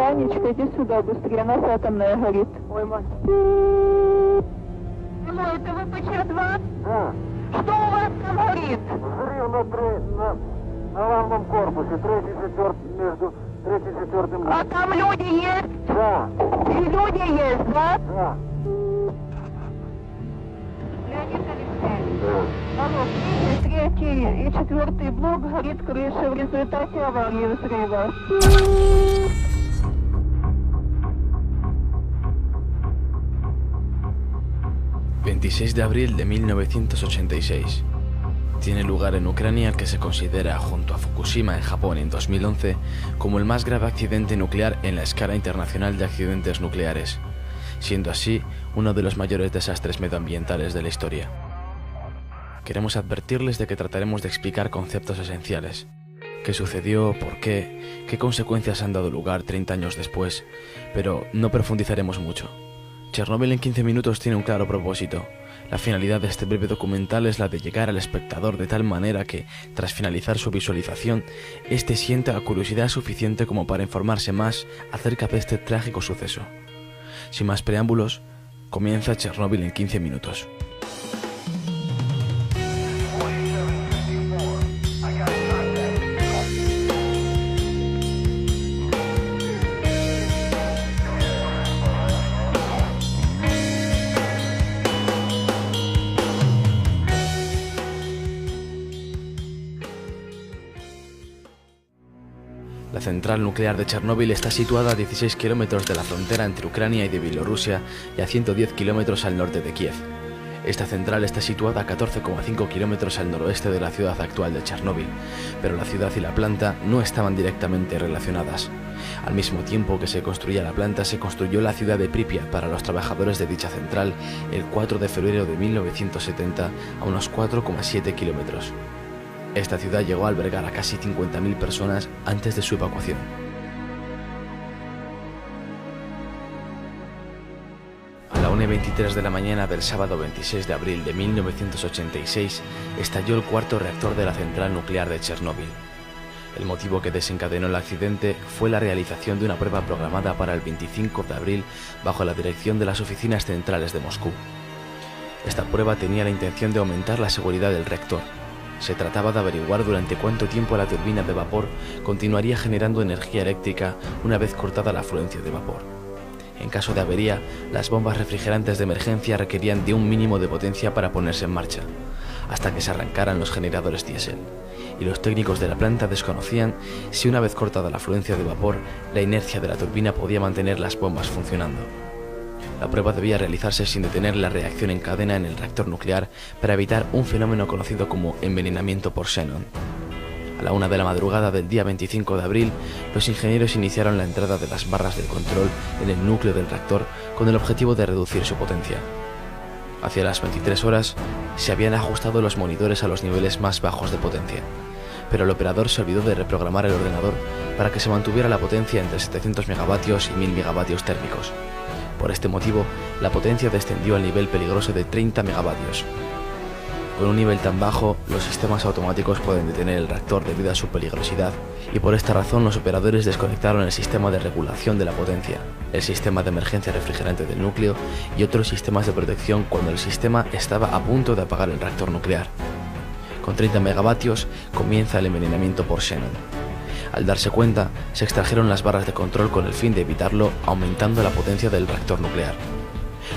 Танечка, иди сюда, быстрее, нас атомная горит. Ой, мать. Алло, это ВПЧ-2? Да. Что у вас там горит? Взрыв на главном корпусе, между третьим и четвертым. А там люди есть? Да. И люди есть, да? Да. Леонид Алексеевич. Алло, третий и четвертый блок горит крыша в результате аварии взрыва. 26 de abril de 1986. Tiene lugar en Ucrania el que se considera, junto a Fukushima en Japón en 2011, como el más grave accidente nuclear en la escala internacional de accidentes nucleares, siendo así uno de los mayores desastres medioambientales de la historia. Queremos advertirles de que trataremos de explicar conceptos esenciales. ¿Qué sucedió? ¿Por qué? ¿Qué consecuencias han dado lugar 30 años después? Pero no profundizaremos mucho. Chernóbil en 15 minutos tiene un claro propósito. La finalidad de este breve documental es la de llegar al espectador de tal manera que, tras finalizar su visualización, éste sienta curiosidad suficiente como para informarse más acerca de este trágico suceso. Sin más preámbulos, comienza Chernóbil en 15 minutos. La central nuclear de Chernóbil está situada a 16 kilómetros de la frontera entre Ucrania y de Bielorrusia y a 110 kilómetros al norte de Kiev. Esta central está situada a 14,5 kilómetros al noroeste de la ciudad actual de Chernóbil, pero la ciudad y la planta no estaban directamente relacionadas. Al mismo tiempo que se construía la planta, se construyó la ciudad de Pripyat para los trabajadores de dicha central el 4 de febrero de 1970 a unos 4,7 kilómetros. Esta ciudad llegó a albergar a casi 50.000 personas antes de su evacuación. A la 1:23 de la mañana del sábado 26 de abril de 1986 estalló el cuarto reactor de la central nuclear de Chernóbil. El motivo que desencadenó el accidente fue la realización de una prueba programada para el 25 de abril bajo la dirección de las oficinas centrales de Moscú. Esta prueba tenía la intención de aumentar la seguridad del reactor. Se trataba de averiguar durante cuánto tiempo la turbina de vapor continuaría generando energía eléctrica una vez cortada la afluencia de vapor. En caso de avería, las bombas refrigerantes de emergencia requerían de un mínimo de potencia para ponerse en marcha, hasta que se arrancaran los generadores diésel, y los técnicos de la planta desconocían si una vez cortada la afluencia de vapor, la inercia de la turbina podía mantener las bombas funcionando. La prueba debía realizarse sin detener la reacción en cadena en el reactor nuclear para evitar un fenómeno conocido como envenenamiento por xenón. A la 1 de la madrugada del día 25 de abril, los ingenieros iniciaron la entrada de las barras del control en el núcleo del reactor con el objetivo de reducir su potencia. Hacia las 23 horas, se habían ajustado los monitores a los niveles más bajos de potencia, pero el operador se olvidó de reprogramar el ordenador para que se mantuviera la potencia entre 700 megavatios y 1000 megavatios térmicos. Por este motivo, la potencia descendió al nivel peligroso de 30 megavatios. Con un nivel tan bajo, los sistemas automáticos pueden detener el reactor debido a su peligrosidad, y por esta razón los operadores desconectaron el sistema de regulación de la potencia, el sistema de emergencia refrigerante del núcleo y otros sistemas de protección cuando el sistema estaba a punto de apagar el reactor nuclear. Con 30 megavatios comienza el envenenamiento por xenón. Al darse cuenta, se extrajeron las barras de control con el fin de evitarlo, aumentando la potencia del reactor nuclear.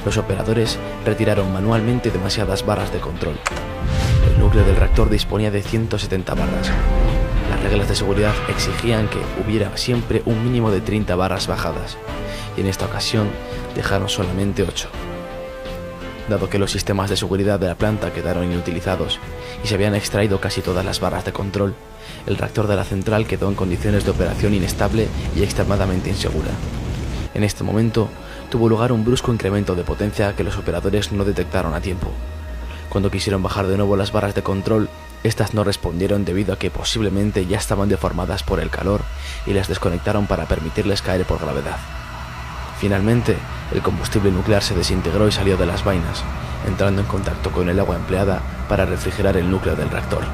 Los operadores retiraron manualmente demasiadas barras de control. El núcleo del reactor disponía de 170 barras. Las reglas de seguridad exigían que hubiera siempre un mínimo de 30 barras bajadas, y en esta ocasión dejaron solamente 8. Dado que los sistemas de seguridad de la planta quedaron inutilizados y se habían extraído casi todas las barras de control, el reactor de la central quedó en condiciones de operación inestable y extremadamente insegura. En este momento, tuvo lugar un brusco incremento de potencia que los operadores no detectaron a tiempo. Cuando quisieron bajar de nuevo las barras de control, estas no respondieron debido a que posiblemente ya estaban deformadas por el calor y las desconectaron para permitirles caer por gravedad. Finalmente, el combustible nuclear se desintegró y salió de las vainas, entrando en contacto con el agua empleada para refrigerar el núcleo del reactor.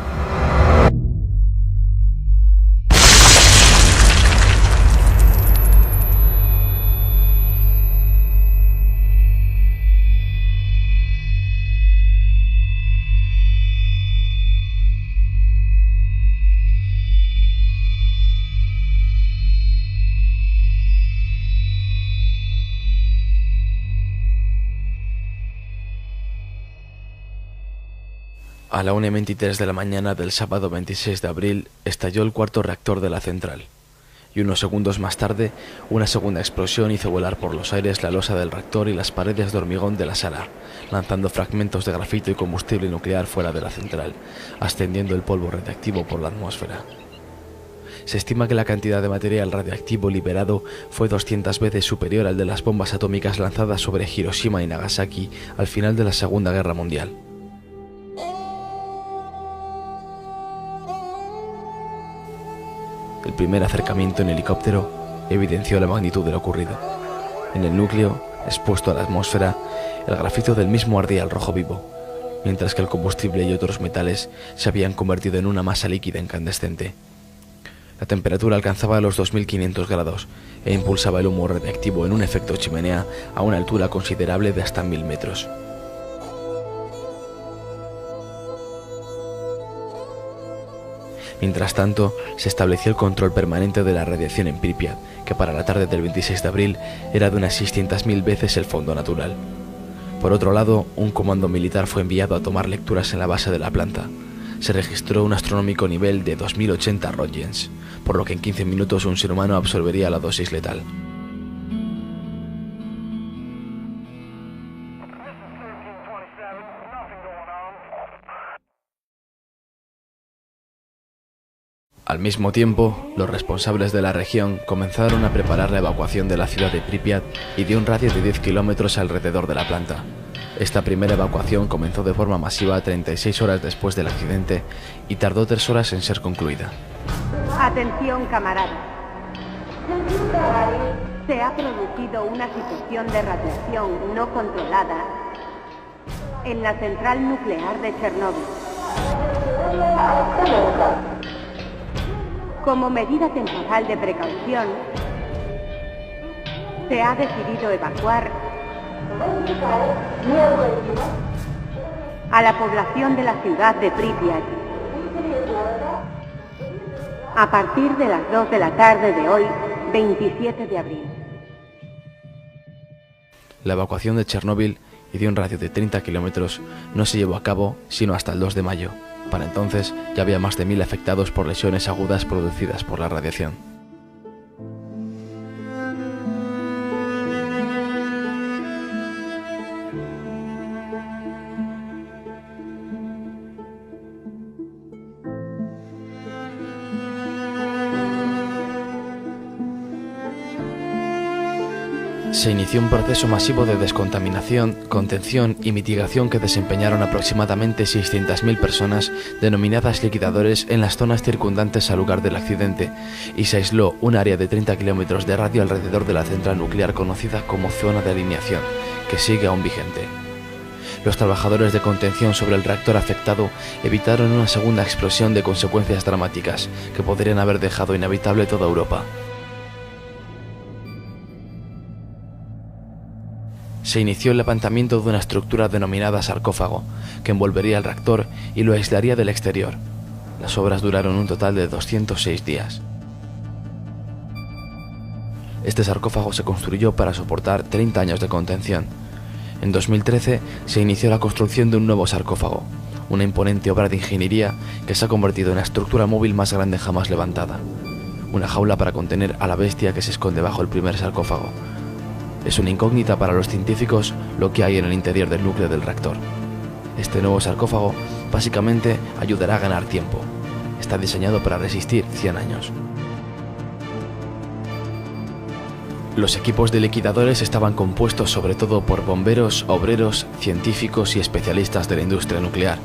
A la 1:23 de la mañana del sábado 26 de abril estalló el cuarto reactor de la central, y unos segundos más tarde una segunda explosión hizo volar por los aires la losa del reactor y las paredes de hormigón de la sala, lanzando fragmentos de grafito y combustible nuclear fuera de la central, ascendiendo el polvo radiactivo por la atmósfera. Se estima que la cantidad de material radiactivo liberado fue 200 veces superior al de las bombas atómicas lanzadas sobre Hiroshima y Nagasaki al final de la Segunda Guerra Mundial. El primer acercamiento en helicóptero evidenció la magnitud de lo ocurrido. En el núcleo, expuesto a la atmósfera, el grafito del mismo ardía al rojo vivo, mientras que el combustible y otros metales se habían convertido en una masa líquida incandescente. La temperatura alcanzaba los 2500 grados e impulsaba el humo radiactivo en un efecto chimenea a una altura considerable de hasta 1000 metros. Mientras tanto, se estableció el control permanente de la radiación en Pripyat, que para la tarde del 26 de abril era de unas 600.000 veces el fondo natural. Por otro lado, un comando militar fue enviado a tomar lecturas en la base de la planta. Se registró un astronómico nivel de 2080 Röntgens, por lo que en 15 minutos un ser humano absorbería la dosis letal. Al mismo tiempo, los responsables de la región comenzaron a preparar la evacuación de la ciudad de Pripyat y de un radio de 10 kilómetros alrededor de la planta. Esta primera evacuación comenzó de forma masiva 36 horas después del accidente y tardó 3 horas en ser concluida. Atención, camaradas. Se ha producido una situación de radiación no controlada en la central nuclear de Chernóbil. Como medida temporal de precaución, se ha decidido evacuar a la población de la ciudad de Pripyat a partir de las 2 de la tarde de hoy, 27 de abril. La evacuación de Chernóbil y de un radio de 30 kilómetros no se llevó a cabo sino hasta el 2 de mayo. Para entonces ya había más de 1000 afectados por lesiones agudas producidas por la radiación. Se inició un proceso masivo de descontaminación, contención y mitigación que desempeñaron aproximadamente 600.000 personas denominadas liquidadores en las zonas circundantes al lugar del accidente, y se aisló un área de 30 kilómetros de radio alrededor de la central nuclear conocida como zona de alineación, que sigue aún vigente. Los trabajadores de contención sobre el reactor afectado evitaron una segunda explosión de consecuencias dramáticas que podrían haber dejado inhabitable toda Europa. Se inició el levantamiento de una estructura denominada sarcófago, que envolvería el reactor y lo aislaría del exterior. Las obras duraron un total de 206 días. Este sarcófago se construyó para soportar 30 años de contención. En 2013 se inició la construcción de un nuevo sarcófago, una imponente obra de ingeniería que se ha convertido en la estructura móvil más grande jamás levantada. Una jaula para contener a la bestia que se esconde bajo el primer sarcófago. Es una incógnita para los científicos lo que hay en el interior del núcleo del reactor. Este nuevo sarcófago básicamente ayudará a ganar tiempo. Está diseñado para resistir 100 años. Los equipos de liquidadores estaban compuestos sobre todo por bomberos, obreros, científicos y especialistas de la industria nuclear,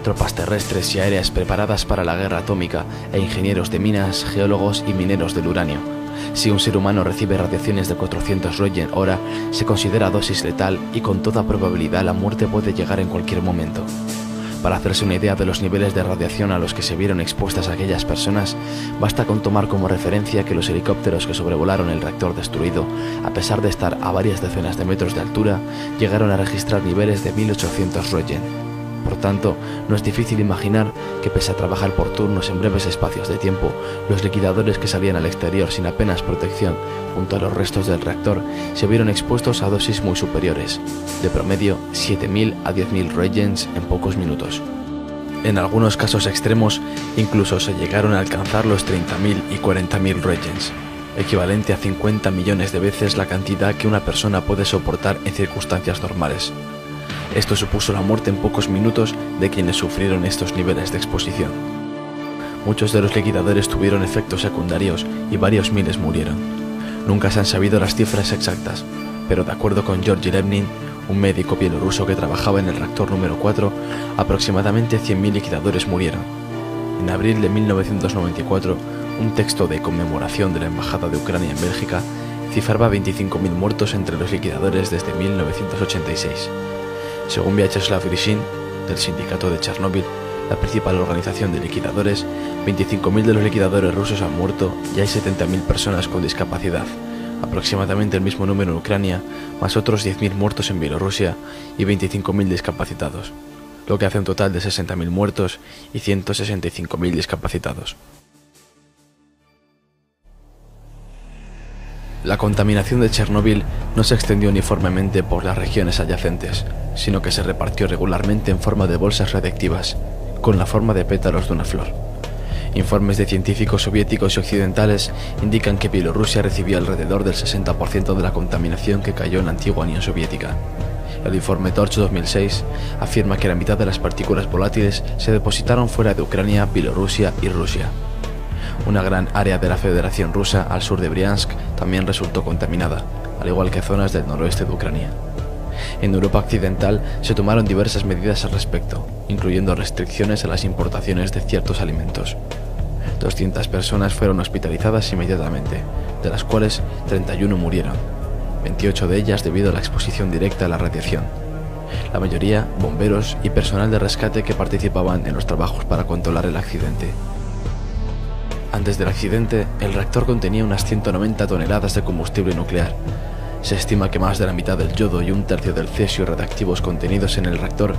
tropas terrestres y aéreas preparadas para la guerra atómica e ingenieros de minas, geólogos y mineros del uranio. Si un ser humano recibe radiaciones de 400 Röntgen hora, se considera dosis letal y con toda probabilidad la muerte puede llegar en cualquier momento. Para hacerse una idea de los niveles de radiación a los que se vieron expuestas aquellas personas, basta con tomar como referencia que los helicópteros que sobrevolaron el reactor destruido, a pesar de estar a varias decenas de metros de altura, llegaron a registrar niveles de 1800 Röntgen. Por tanto, no es difícil imaginar que pese a trabajar por turnos en breves espacios de tiempo, los liquidadores que salían al exterior sin apenas protección, junto a los restos del reactor, se vieron expuestos a dosis muy superiores, de promedio 7.000 a 10.000 Röntgens en pocos minutos. En algunos casos extremos, incluso se llegaron a alcanzar los 30.000 y 40.000 regens, equivalente a 50 millones de veces la cantidad que una persona puede soportar en circunstancias normales. Esto supuso la muerte en pocos minutos de quienes sufrieron estos niveles de exposición. Muchos de los liquidadores tuvieron efectos secundarios y varios miles murieron. Nunca se han sabido las cifras exactas, pero de acuerdo con Georgi Levnin, un médico bielorruso que trabajaba en el reactor número 4, aproximadamente 100.000 liquidadores murieron. En abril de 1994, un texto de conmemoración de la Embajada de Ucrania en Bélgica cifraba 25.000 muertos entre los liquidadores desde 1986. Según Vyacheslav Grishin, del sindicato de Chernóbil, la principal organización de liquidadores, 25.000 de los liquidadores rusos han muerto y hay 70.000 personas con discapacidad, aproximadamente el mismo número en Ucrania, más otros 10.000 muertos en Bielorrusia y 25.000 discapacitados, lo que hace un total de 60.000 muertos y 165.000 discapacitados. La contaminación de Chernóbil no se extendió uniformemente por las regiones adyacentes, sino que se repartió regularmente en forma de bolsas radiactivas, con la forma de pétalos de una flor. Informes de científicos soviéticos y occidentales indican que Bielorrusia recibió alrededor del 60% de la contaminación que cayó en la antigua Unión Soviética. El informe Torch 2006 afirma que la mitad de las partículas volátiles se depositaron fuera de Ucrania, Bielorrusia y Rusia. Una gran área de la Federación Rusa al sur de Briansk también resultó contaminada, al igual que zonas del noroeste de Ucrania. En Europa Occidental se tomaron diversas medidas al respecto, incluyendo restricciones a las importaciones de ciertos alimentos. 200 personas fueron hospitalizadas inmediatamente, de las cuales 31 murieron, 28 de ellas debido a la exposición directa a la radiación. La mayoría, bomberos y personal de rescate que participaban en los trabajos para controlar el accidente. Antes del accidente, el reactor contenía unas 190 toneladas de combustible nuclear. Se estima que más de la mitad del yodo y un tercio del cesio radiactivos contenidos en el reactor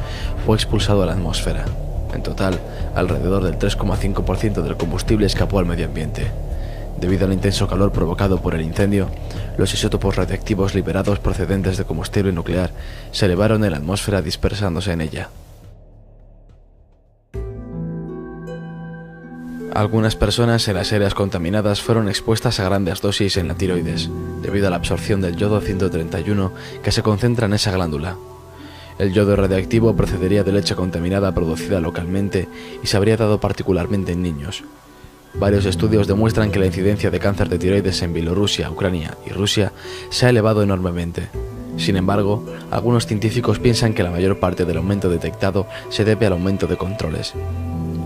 fue expulsado a la atmósfera. En total, alrededor del 3,5% del combustible escapó al medio ambiente. Debido al intenso calor provocado por el incendio, los isótopos radiactivos liberados procedentes de combustible nuclear se elevaron en la atmósfera dispersándose en ella. Algunas personas en las áreas contaminadas fueron expuestas a grandes dosis en la tiroides, debido a la absorción del yodo 131 que se concentra en esa glándula. El yodo radiactivo procedería de leche contaminada producida localmente y se habría dado particularmente en niños. Varios estudios demuestran que la incidencia de cáncer de tiroides en Bielorrusia, Ucrania y Rusia se ha elevado enormemente. Sin embargo, algunos científicos piensan que la mayor parte del aumento detectado se debe al aumento de controles.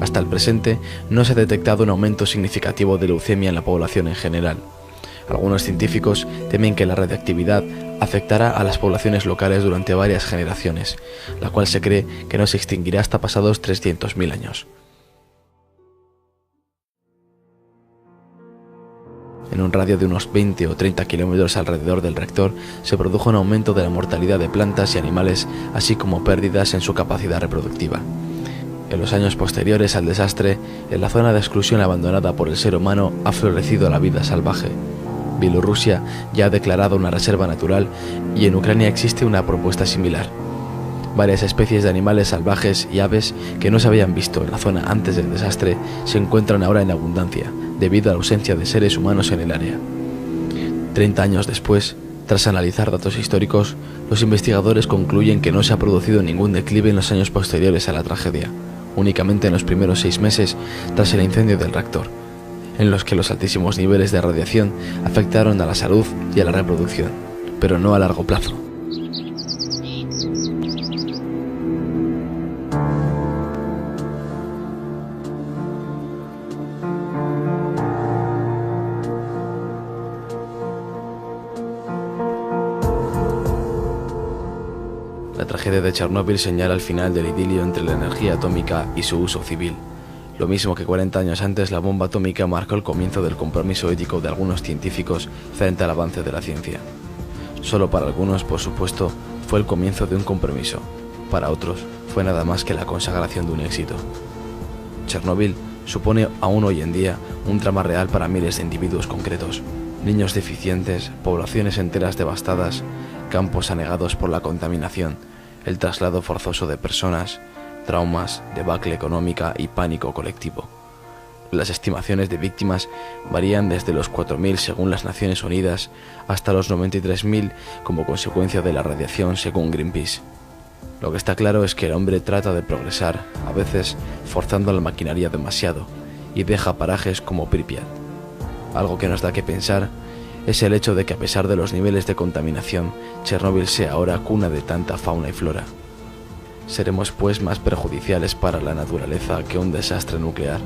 Hasta el presente, no se ha detectado un aumento significativo de leucemia en la población en general. Algunos científicos temen que la radiactividad afectará a las poblaciones locales durante varias generaciones, la cual se cree que no se extinguirá hasta pasados 300.000 años. En un radio de unos 20 o 30 kilómetros alrededor del reactor se produjo un aumento de la mortalidad de plantas y animales, así como pérdidas en su capacidad reproductiva. En los años posteriores al desastre, en la zona de exclusión abandonada por el ser humano ha florecido la vida salvaje. Bielorrusia ya ha declarado una reserva natural y en Ucrania existe una propuesta similar. Varias especies de animales salvajes y aves que no se habían visto en la zona antes del desastre se encuentran ahora en abundancia, debido a la ausencia de seres humanos en el área. 30 años después, tras analizar datos históricos, los investigadores concluyen que no se ha producido ningún declive en los años posteriores a la tragedia, únicamente en los primeros 6 meses tras el incendio del reactor, en los que los altísimos niveles de radiación afectaron a la salud y a la reproducción, pero no a largo plazo. La tragedia de Chernóbil señala el final del idilio entre la energía atómica y su uso civil. Lo mismo que 40 años antes, la bomba atómica marcó el comienzo del compromiso ético de algunos científicos frente al avance de la ciencia. Solo para algunos, por supuesto, fue el comienzo de un compromiso. Para otros, fue nada más que la consagración de un éxito. Chernóbil supone aún hoy en día un drama real para miles de individuos concretos. Niños deficientes, poblaciones enteras devastadas, campos anegados por la contaminación, el traslado forzoso de personas, traumas, debacle económica y pánico colectivo. Las estimaciones de víctimas varían desde los 4.000 según las Naciones Unidas hasta los 93.000 como consecuencia de la radiación según Greenpeace. Lo que está claro es que el hombre trata de progresar, a veces forzando la maquinaria demasiado, y deja parajes como Pripyat. Algo que nos da que pensar es el hecho de que a pesar de los niveles de contaminación, Chernóbil sea ahora cuna de tanta fauna y flora. ¿Seremos pues más perjudiciales para la naturaleza que un desastre nuclear?